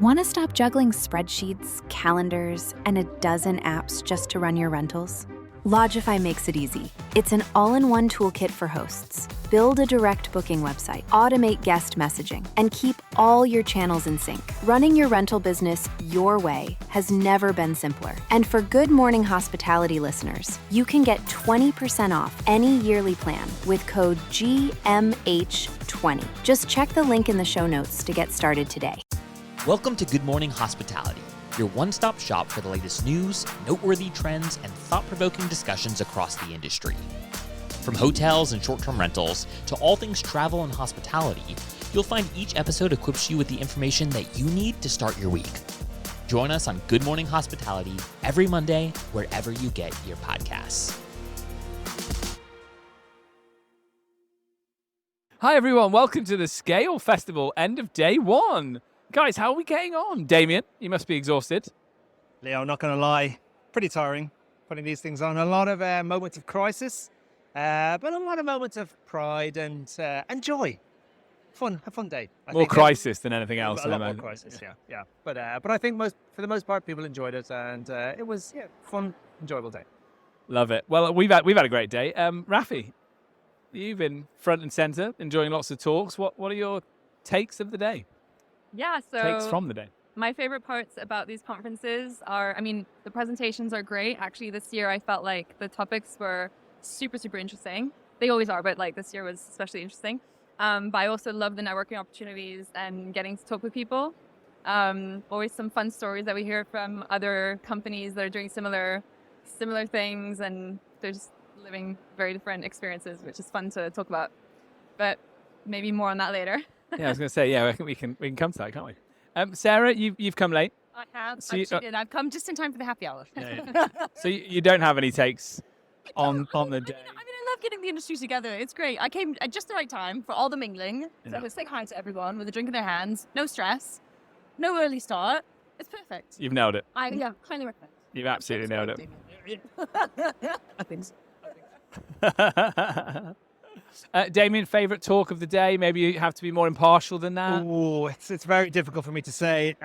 Want to stop juggling spreadsheets, calendars, and a dozen apps just to run your rentals? Logify makes it easy. It's an all-in-one toolkit for hosts. Build a direct booking website, automate guest messaging, and keep all your channels in sync. Running your rental business your way has never been simpler. And for Good Morning Hospitality listeners, you can get 20% off any yearly plan with code GMH20. Just check the link in the show notes to get started today. Welcome to Good Morning Hospitality, your one-stop shop for the latest news, noteworthy trends, and thought-provoking discussions across the industry. From hotels and short-term rentals to all things travel and hospitality, you'll find each episode equips you with the information that you need to start your week. Join us on Good Morning Hospitality every Monday, wherever you get your podcasts. Hi everyone, welcome to the Scale Festival, end of day one. Guys, how are we getting on? Damian, you must be exhausted. Leo, not going to lie, pretty tiring putting these things on. A lot of moments of crisis, but a lot of moments of pride and joy. A fun day. More crisis than anything else. A lot more crisis, yeah. But I think for the most part, people enjoyed it, and it was fun, enjoyable day. Love it. Well, we've had a great day. Rafi, you've been front and center, enjoying lots of talks. What are your takes of the day? Yeah, so Takes from the day. My favorite parts about these conferences are, the presentations are great. Actually, this year I felt like the topics were super, super interesting. They always are, but this year was especially interesting. But I also love the networking opportunities and getting to talk with people. Always some fun stories that we hear from other companies that are doing similar things, and they're just living very different experiences, which is fun to talk about. But maybe more on that later. Yeah, I was going to say, I think we can come to that, can't we? Sarah, you've come late. I have. So I cheated. I've come just in time for the happy hour. Yeah. So you don't have any takes on the day? I love getting the industry together. It's great. I came at just the right time for all the mingling. So I could say hi to everyone with a drink in their hands. No stress. No early start. It's perfect. You've nailed it. Highly recommend. You've absolutely nailed it. I think so. Damian, favourite talk of the day? Maybe you have to be more impartial than that. Oh, it's very difficult for me to say.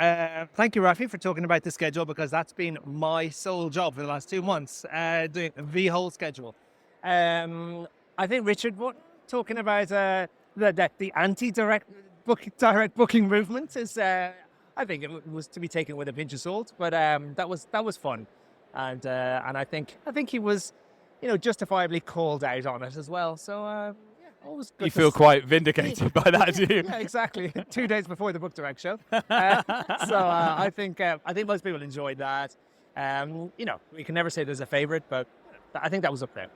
Thank you, Rafi, for talking about the schedule, because that's been my sole job for the last 2 months, doing the whole schedule. I think Richard talking about the anti-direct booking movement is. I think it was to be taken with a pinch of salt, but that was fun, and I think he was, justifiably called out on it as well. So always good. You feel quite vindicated by that, do you? Yeah, exactly. 2 days before the Book Direct show. I think most people enjoyed that. We can never say there's a favourite, but I think that was up there.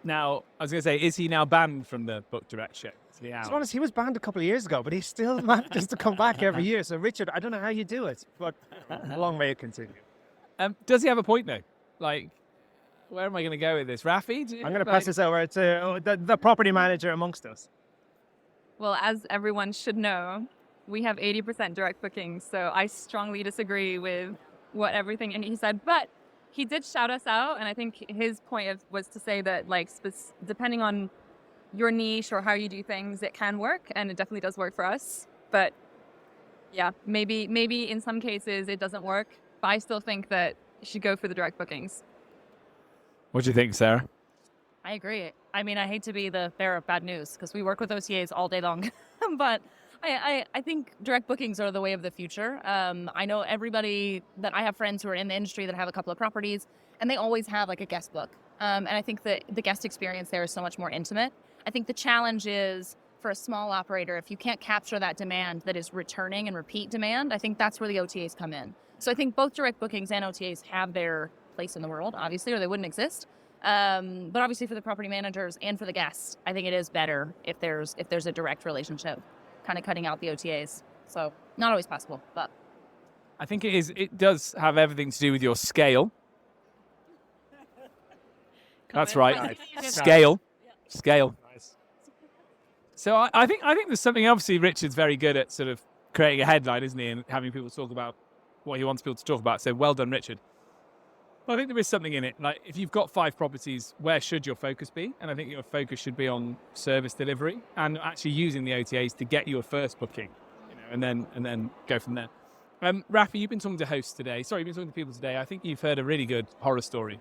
Now, I was going to say, is he now banned from the Book Direct show? Is he out? To be honest, he was banned a couple of years ago, but he still manages to come back every year. So, Richard, I don't know how you do it, but a long way to continue. Does he have a point, though? Where am I going to go with this? Rafi? I'm going to pass this over to the property manager amongst us. Well, as everyone should know, we have 80% direct bookings, so I strongly disagree with everything he said. But he did shout us out, and I think his point was to say that, depending on your niche or how you do things, it can work, and it definitely does work for us. But yeah, maybe in some cases it doesn't work, but I still think that you should go for the direct bookings. What do you think, Sarah? I agree. I hate to be the bearer of bad news because we work with OTAs all day long, but I think direct bookings are the way of the future. I know everybody that I have friends who are in the industry that have a couple of properties, and they always have a guest book. And I think that the guest experience there is so much more intimate. I think the challenge is for a small operator, if you can't capture that demand that is returning and repeat demand, I think that's where the OTAs come in. So I think both direct bookings and OTAs have their place in the world, obviously, or they wouldn't exist. But obviously for the property managers and for the guests, I think it is better if there's a direct relationship, kind of cutting out the OTAs. So not always possible, but I think it is. It does have everything to do with your scale. That's right. Scale. Nice. So I think there's something. Obviously, Richard's very good at sort of creating a headline, isn't he, and having people talk about what he wants people to talk about. So well done, Richard. Well, I think there is something in it. If you've got 5 properties, where should your focus be? And I think your focus should be on service delivery and actually using the OTAs to get your first booking. and then go from there. Rafi, you've been talking to hosts today. Sorry, you've been talking to people today. I think you've heard a really good horror story.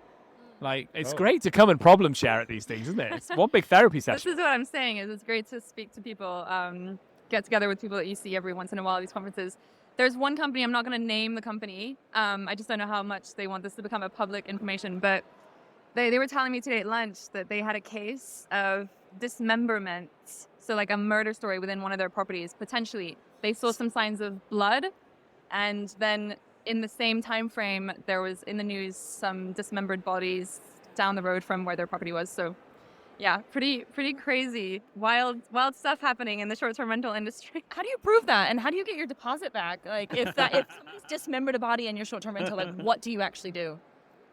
Like, it's great to come and problem share at these things, isn't it? It's one big therapy session. This is what I'm saying, is it's great to speak to people, get together with people that you see every once in a while at these conferences. There's one company, I'm not going to name the company. I just don't know how much they want this to become a public information, but they were telling me today at lunch that they had a case of dismemberment. So like a murder story within one of their properties, potentially. They saw some signs of blood, and then in the same time frame, there was in the news some dismembered bodies down the road from where their property was. So, yeah, pretty crazy, wild stuff happening in the short-term rental industry. How do you prove that, and how do you get your deposit back? Like, if somebody's dismembered a body in your short-term rental, like, what do you actually do?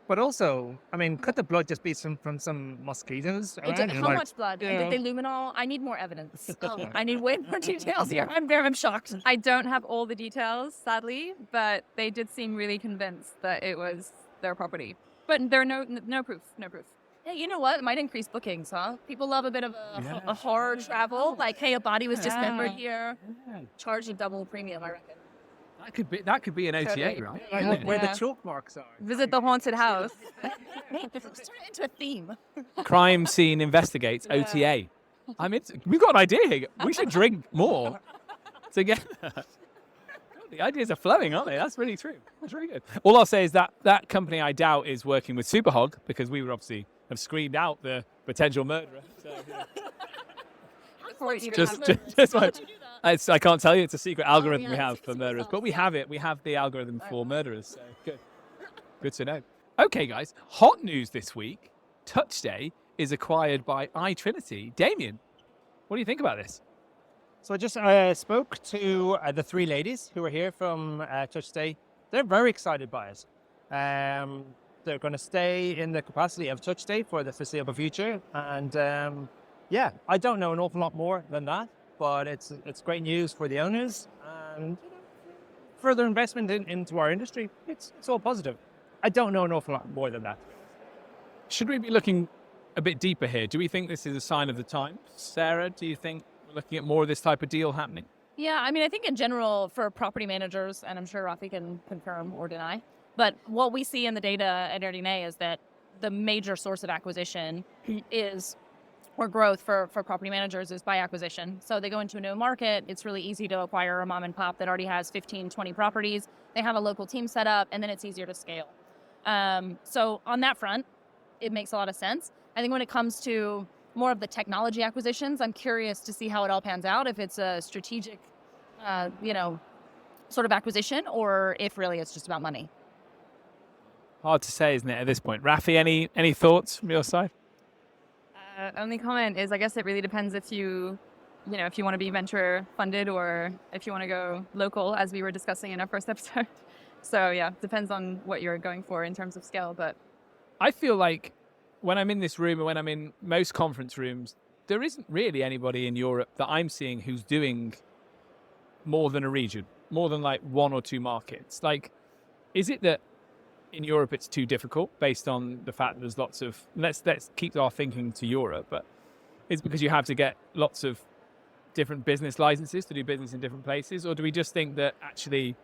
But also, I mean, could the blood just be from some mosquitoes? How much blood? Yeah. And did they luminol? I need more evidence. I need way more details here. I'm shocked. I don't have all the details, sadly, but they did seem really convinced that it was their property. But there are no proof. Hey, you know what? It might increase bookings, huh? People love a bit of a horror travel. Like, hey, a body was dismembered here. Charge a double premium, I reckon. That could be an OTA, right? Like where the chalk marks are. Visit the haunted house. Turn it into a theme. Crime scene investigates OTA. We've got an idea here. We should drink more to get. The ideas are flowing, aren't they? That's really true. That's really good. All I'll say is that company, I doubt, is working with Superhog, because we would obviously have screened out the potential murderer. So, just like, I can't tell you. It's a secret algorithm we have for murderers, but we have it. We have the algorithm for murderers. So good to know. Okay, guys. Hot news this week. Touch Day is acquired by iTrinity. Damian, what do you think about this? So I just spoke to the three ladies who were here from Touch Day. They're very excited by it. They're going to stay in the capacity of Touch Day for the foreseeable future. And yeah, I don't know an awful lot more than that, but it's great news for the owners and further investment into our industry. It's all positive. I don't know an awful lot more than that. Should we be looking a bit deeper here? Do we think this is a sign of the times? Sarah, do you think we're looking at more of this type of deal happening? Yeah, I mean, I think in general for property managers, and I'm sure Rafi can confirm or deny, but what we see in the data at Erdine is that the major source of acquisition is, or growth for property managers, is by acquisition. So they go into a new market. It's really easy to acquire a mom and pop that already has 15, 20 properties. They have a local team set up, and then it's easier to scale. So on that front, it makes a lot of sense. I think when it comes to more of the technology acquisitions, I'm curious to see how it all pans out, if it's a strategic, sort of acquisition, or if really it's just about money. Hard to say, isn't it, at this point? Rafi, any thoughts from your side? Only comment is, I guess it really depends if you want to be venture funded or if you want to go local, as we were discussing in our first episode. So yeah, depends on what you're going for in terms of scale. But I feel like when I'm in this room and when I'm in most conference rooms, there isn't really anybody in Europe that I'm seeing who's doing more than a region, more than like one or two markets. Like, is it that in Europe it's too difficult based on the fact that there's lots of, let's keep our thinking to Europe, but it's because you have to get lots of different business licenses to do business in different places? Or do we just think that actually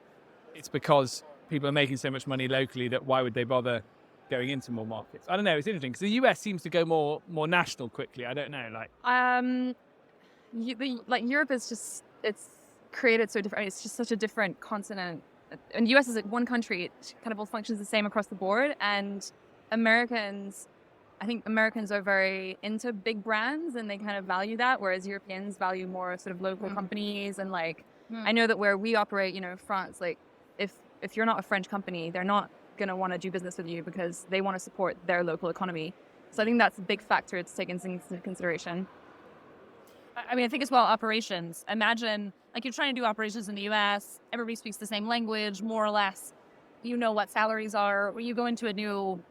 it's because people are making so much money locally that why would they bother going into more markets? I don't know. It's interesting because the US seems to go more national quickly. I don't know. Europe is just, it's created so different. It's just such a different continent. And the US is like one country. It kind of all functions the same across the board. And I think Americans are very into big brands and they kind of value that, whereas Europeans value more sort of local companies. And I know that where we operate, France, like if you're not a French company, they're not going to want to do business with you because they want to support their local economy. So I think that's a big factor to take into consideration. I mean, I think as well, operations. Imagine, like, you're trying to do operations in the U.S., everybody speaks the same language, more or less. You know what salaries are. When you go into a new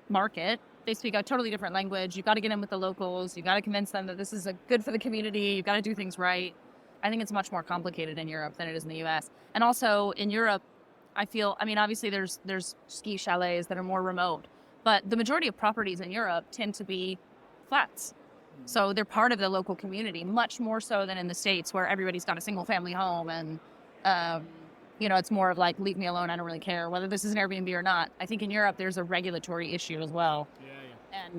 market, they speak a totally different language. You've got to get in with the locals. You've got to convince them that this is good for the community. You've got to do things right. I think it's much more complicated in Europe than it is in the U.S. And also in Europe, obviously there's ski chalets that are more remote, but the majority of properties in Europe tend to be flats. So they're part of the local community, much more so than in the States where everybody's got a single family home and, it's more of like, leave me alone. I don't really care whether this is an Airbnb or not. I think in Europe, there's a regulatory issue as well.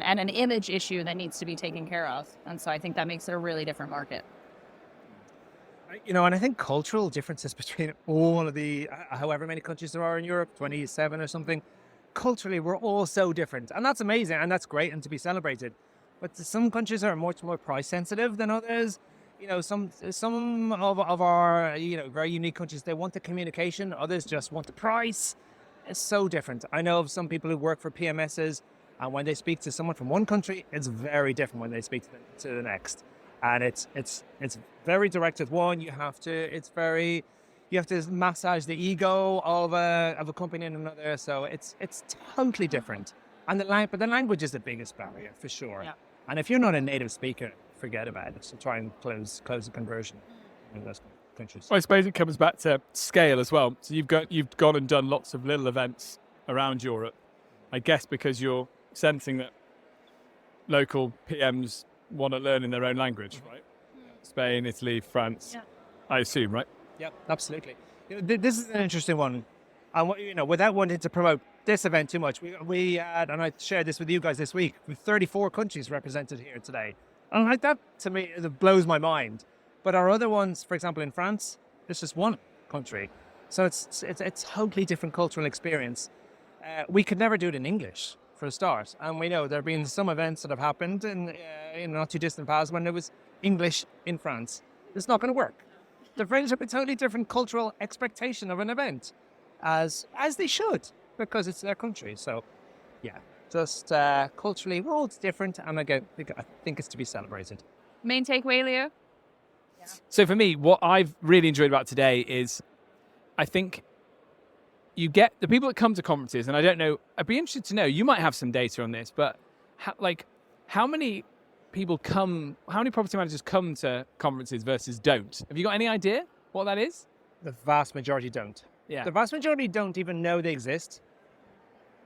And an image issue that needs to be taken care of. And so I think that makes it a really different market. And I think cultural differences between all of the, however many countries there are in Europe, 27 or something, culturally, we're all so different. And that's amazing and that's great and to be celebrated. But some countries are much more price sensitive than others. Some of our, very unique countries, they want the communication. Others just want the price. It's so different. I know of some people who work for PMSs, and when they speak to someone from one country, it's very different when they speak to the next. And it's very direct with one. You have to massage the ego of a company in another. So it's totally different. And the language is the biggest barrier for sure. Yeah. And if you're not a native speaker, forget about it. So try and close the conversion in those countries. Well, I suppose it comes back to scale as well. So you've gone and done lots of little events around Europe, I guess, because you're sensing that local PMs want to learn in their own language, right? Spain, Italy, France, I assume, right? Yeah, absolutely. This is an interesting one. And without wanting to promote this event too much, we had, and I shared this with you guys this week, with 34 countries represented here today. And like that, to me, it blows my mind. But our other ones, for example, in France, there's just one country. So it's a totally different cultural experience. We could never do it in English, for a start. And we know there have been some events that have happened in not too distant past when there was English in France. It's not going to work. The French have a totally different cultural expectation of an event, as they should, because it's their country. So, yeah, just culturally, we're all different, and I think it's to be celebrated. Main takeaway, Leo? So for me, what I've really enjoyed about today is, I think you get the people that come to conferences, and I don't know, I'd be interested to know, you might have some data on this, but how many property managers come to conferences versus don't? Have you got any idea what that is? The vast majority don't. Yeah. The vast majority don't even know they exist.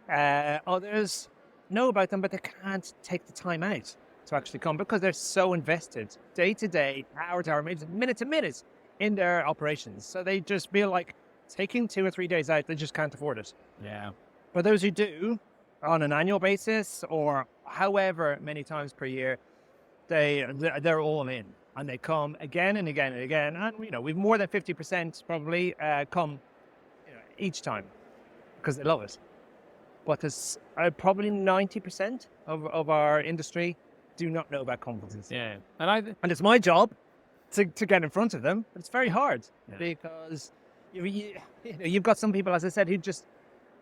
Others know about them, but they can't take the time out to actually come because they're so invested day to day, hour to hour, minute to minute in their operations. So they just feel like taking 2 or 3 days out, they just can't afford it. Yeah. But those who do, on an annual basis or however many times per year, they're all in. And they come again and again and again. And, we've more than 50% probably come each time because they love it. But there's probably 90% of our industry do not know about conferences. Yeah. And it's my job to get in front of them, but it's very hard because you've got some people, as I said, who just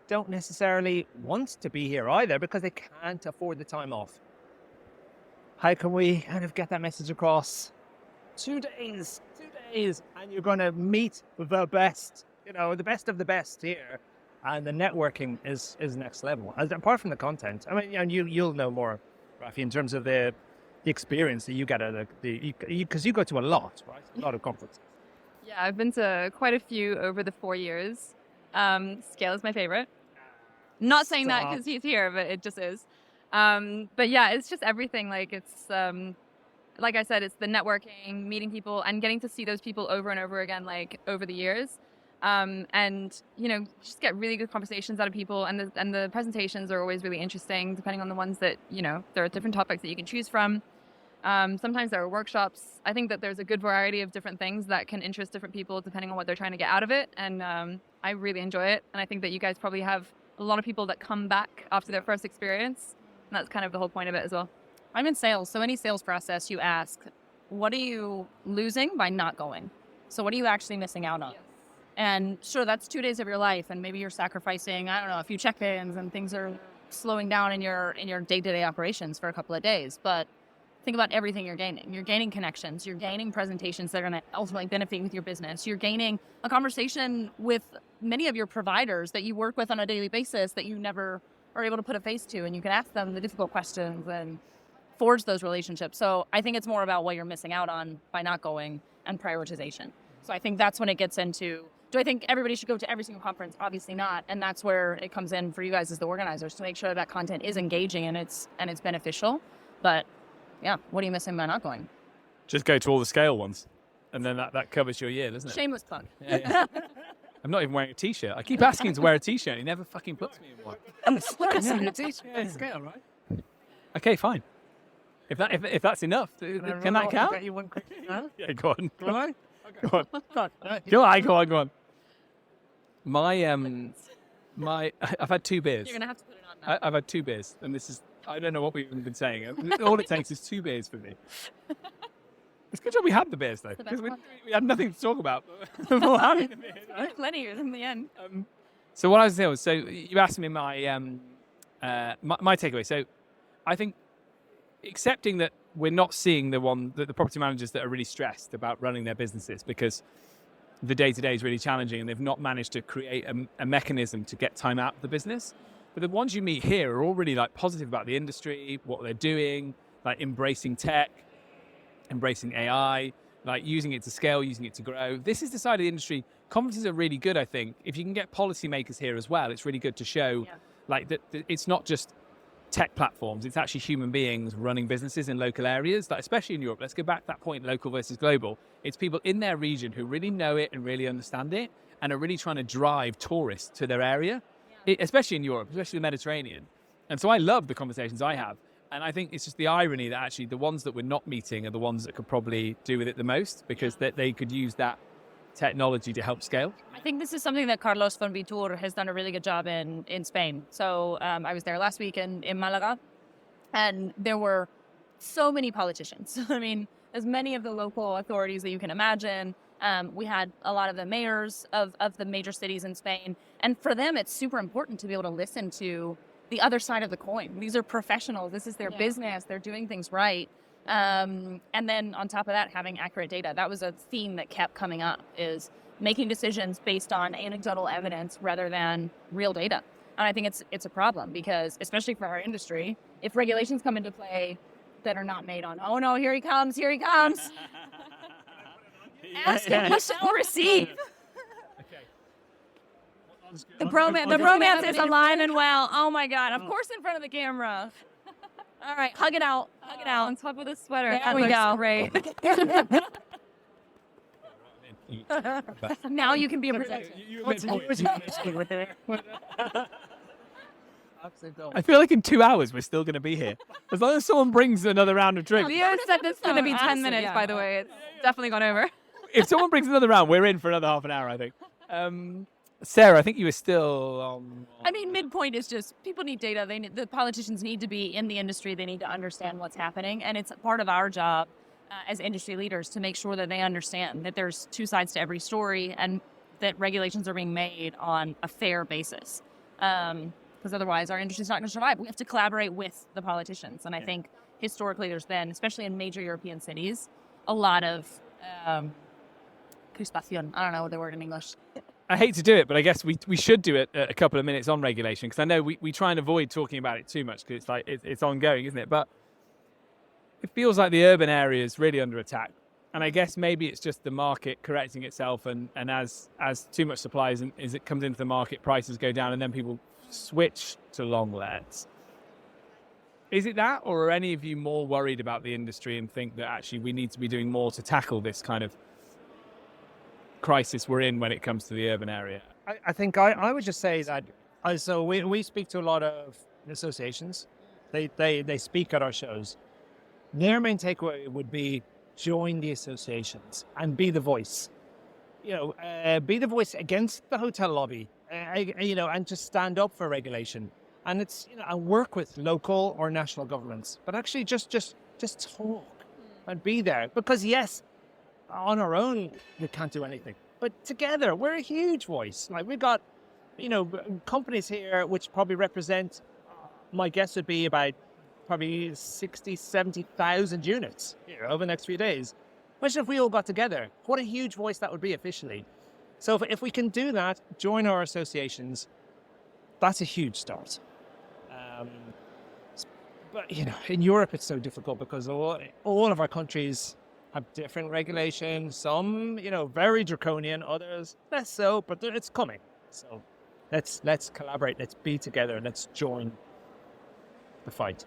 don't necessarily want to be here either because they can't afford the time off. How can we kind of get that message across? 2 days, and you're going to meet the best, the best of the best here. And the networking is next level. Apart from the content, I mean, you'll know more, Rafi, in terms of the experience that you get out of because you go to a lot, right? A lot of conferences. Yeah, I've been to quite a few over the 4 years. Scale is my favorite. Not saying that because he's here, but it just is. But yeah, it's just everything. Like it's, like I said, it's the networking, meeting people, and getting to see those people over and over again, like over the years. And just get really good conversations out of people, and the presentations are always really interesting, depending on the ones that there are different topics that you can choose from. Sometimes there are workshops. I think that there's a good variety of different things that can interest different people depending on what they're trying to get out of it, and I really enjoy it. And I think that you guys probably have a lot of people that come back after their first experience, and that's kind of the whole point of it as well. I'm in sales, so any sales process you ask, what are you losing by not going? So what are you actually missing out on? Yes. And sure, that's 2 days of your life, and maybe you're sacrificing, I don't know, a few check-ins, and things are slowing down in your day-to-day operations for a couple of days. But think about everything you're gaining. You're gaining connections. You're gaining presentations that are going to ultimately benefit with your business. You're gaining a conversation with many of your providers that you work with on a daily basis that you never are able to put a face to, and you can ask them the difficult questions and forge those relationships. So I think it's more about what you're missing out on by not going and prioritization. So I think that's when it gets into, do I think everybody should go to every single conference? Obviously not. And that's where it comes in for you guys as the organizers to make sure that content is engaging and it's beneficial. But Yeah. What are you missing by not going? Just go to all the scale ones, and then that covers your year, doesn't it? Shameless plug. Yeah. I'm not even wearing a t-shirt. I keep asking to wear a t-shirt. He never fucking puts me in one. Scale, right? Okay, fine. If that's enough, can that count? Get you one quick. Huh? Yeah, go on. Will I? Go on. Go on. Go on. I've had 2 beers. You're gonna have to put it on now. I've had 2 beers, and I don't know what we've been saying. All it takes is 2 beers for me. It's a good job we had the beers, though, because we had nothing to talk about before having the beers. Right? Plenty in the end. So what I was saying was, so you asked me my takeaway. So I think accepting that we're not seeing the property managers that are really stressed about running their businesses because the day-to-day is really challenging and they've not managed to create a mechanism to get time out of the business. But the ones you meet here are all really like positive about the industry, what they're doing, like embracing tech, embracing AI, like using it to scale, using it to grow. This is the side of the industry. Conferences are really good, I think. If you can get policymakers here as well, it's really good to show like that it's not just tech platforms, it's actually human beings running businesses in local areas, like especially in Europe. Let's go back to that point, local versus global. It's people in their region who really know it and really understand it and are really trying to drive tourists to their area, especially in Europe, especially the Mediterranean. And so I love the conversations I have. And I think it's just the irony that actually the ones that we're not meeting are the ones that could probably do with it the most because they could use that technology to help scale. I think this is something that Carlos von DuPre has done a really good job in Spain. So I was there last week in Malaga, and there were so many politicians. I mean, as many of the local authorities that you can imagine. We had a lot of the mayors of the major cities in Spain. And for them, it's super important to be able to listen to the other side of the coin. These are professionals. This is their business. They're doing things right. And then on top of that, having accurate data. That was a theme that kept coming up, is making decisions based on anecdotal evidence rather than real data. And I think it's a problem because, especially for our industry, if regulations come into play that are not made on, oh no, here he comes. Ask and you shall receive. The romance is alive and well. Oh my God. Of course in front of the camera. All right. Hug it out. On top of the sweater. There we go. Great. Now you can be a presenter. I feel like in 2 hours we're still going to be here. As long as someone brings another round of drinks. Leo said this is going to be 10 minutes, by the way. It's definitely gone over. If someone brings another round, we're in for another half an hour, I think. Sarah, I think you were still... I mean, midpoint is just people need data. The politicians need to be in the industry. They need to understand what's happening. And it's part of our job as industry leaders to make sure that they understand that there's 2 sides to every story and that regulations are being made on a fair basis. Because otherwise our industry's not going to survive. We have to collaborate with the politicians. And I think historically there's been, especially in major European cities, a lot of crispación. I don't know the word in English. I hate to do it, but I guess we should do it a couple of minutes on regulation, because I know we try and avoid talking about it too much because it's like it's ongoing, isn't it? But it feels like the urban area is really under attack. And I guess maybe it's just the market correcting itself, and as too much supply as it comes into the market, prices go down and then people switch to long lets. Is it that, or are any of you more worried about the industry and think that actually we need to be doing more to tackle this kind of crisis we're in when it comes to the urban area? I think I would just say that, so we speak to a lot of associations. They speak at our shows. Their main takeaway would be join the associations and be the voice. Be the voice against the hotel lobby, and just stand up for regulation. And it's, and work with local or national governments, but actually just talk and be there. Because yes, on our own, we can't do anything. But together, we're a huge voice. Like we've got, companies here which probably represent, my guess would be about probably 60, 70,000 units over the next few days. Imagine if we all got together. What a huge voice that would be officially. So if we can do that, join our associations, that's a huge start. But, in Europe, it's so difficult because all of our countries have different regulations. Some, very draconian, others less so, but it's coming. So let's collaborate, let's be together, let's join the fight.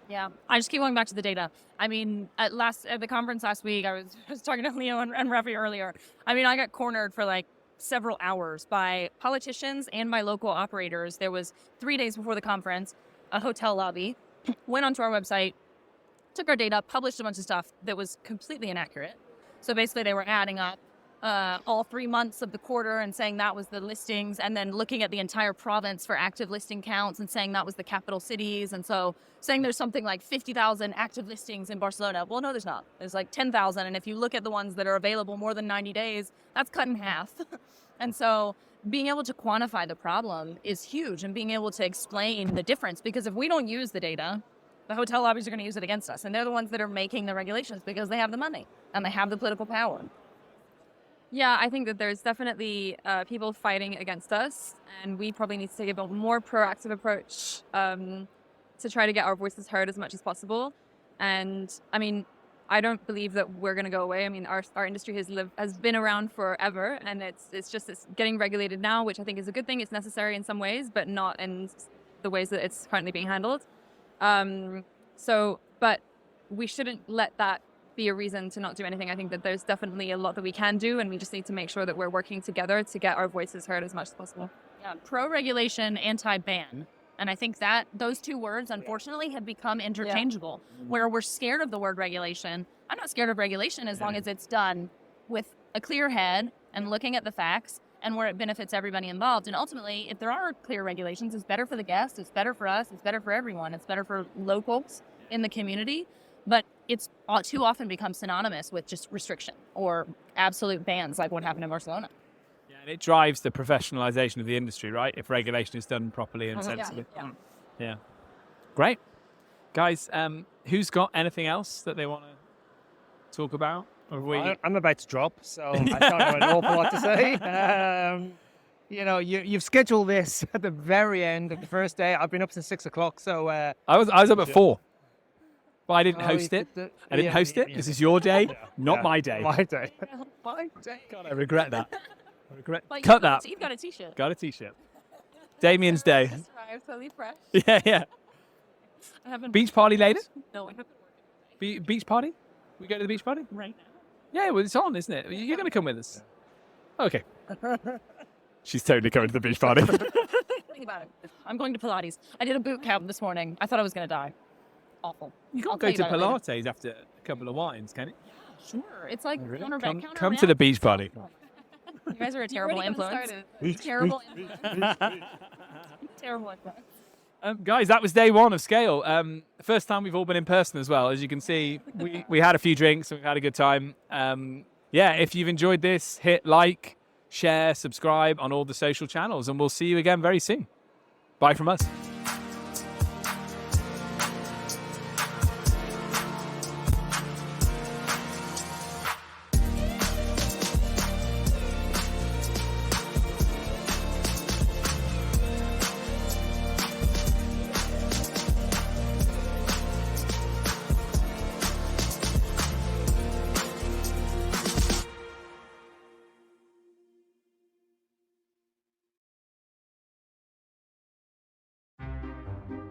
Yeah, I just keep going back to the data. I mean, at the conference last week, I was talking to Leo and Raphaele earlier. I mean, I got cornered for like several hours by politicians and by local operators. There was 3 days before the conference, a hotel lobby went onto our website, took our data, published a bunch of stuff that was completely inaccurate. So basically, they were adding up all 3 months of the quarter and saying that was the listings, and then looking at the entire province for active listing counts and saying that was the capital cities. And so saying there's something like 50,000 active listings in Barcelona. Well, no, there's not. There's like 10,000. And if you look at the ones that are available more than 90 days, that's cut in half. And so being able to quantify the problem is huge, and being able to explain the difference, because if we don't use the data, the hotel lobbies are going to use it against us. And they're the ones that are making the regulations because they have the money and they have the political power. Yeah, I think that there's definitely people fighting against us, and we probably need to take a more proactive approach to try to get our voices heard as much as possible. And I mean, I don't believe that we're going to go away. I mean, our industry has been around forever, and it's getting regulated now, which I think is a good thing. It's necessary in some ways, but not in the ways that it's currently being handled. But we shouldn't let that be a reason to not do anything. I think that there's definitely a lot that we can do, and we just need to make sure that we're working together to get our voices heard as much as possible. Yeah, pro-regulation, anti-ban. And I think that those two words, unfortunately, have become interchangeable, where we're scared of the word regulation. I'm not scared of regulation as long as it's done with a clear head and looking at the facts and where it benefits everybody involved. And ultimately, if there are clear regulations, it's better for the guests, it's better for us, it's better for everyone, it's better for locals in the community. But it's too often becomes synonymous with just restriction or absolute bans, like what happened in Barcelona. Yeah, and it drives the professionalization of the industry, right? If regulation is done properly and sensibly. Yeah. Great. Guys, who's got anything else that they want to talk about? Or I'm about to drop, so I don't know an awful lot to say. You've scheduled this at the very end of the first day. I've been up since 6 o'clock, so I was up at 4. Well, I didn't host it. I didn't host it. This is your day, not my day. My day. My day. God, I regret that. But Cut that. You've got a T-shirt. Got a T-shirt. Damian's day. I'm totally fresh. Yeah. I haven't Beach party later? No, I haven't worked. Beach party? We go to the beach party? Right now. Yeah, well, it's on, isn't it? You're going to come with us. Okay. She's totally coming to the beach party. Think about it. I'm going to Pilates. I did a boot camp this morning. I thought I was going to die. Awful. You can't go to Pilates after a couple of wines, can you? Sure. It's like Come to the beach party. You guys are a terrible influence. Terrible influence. Terrible influence. Guys, that was day 1 of Scale. First time we've all been in person as well. As you can see, we had a few drinks and we've had a good time. If you've enjoyed this, hit like, share, subscribe on all the social channels, and we'll see you again very soon. Bye from us.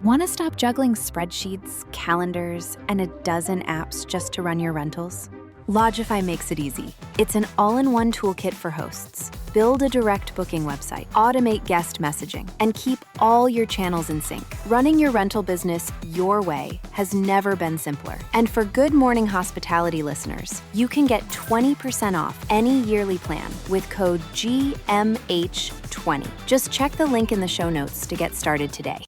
Want to stop juggling spreadsheets, calendars, and a dozen apps just to run your rentals? Logify makes it easy. It's an all-in-one toolkit for hosts. Build a direct booking website, automate guest messaging, and keep all your channels in sync. Running your rental business your way has never been simpler. And for Good Morning Hospitality listeners, you can get 20% off any yearly plan with code GMH20. Just check the link in the show notes to get started today.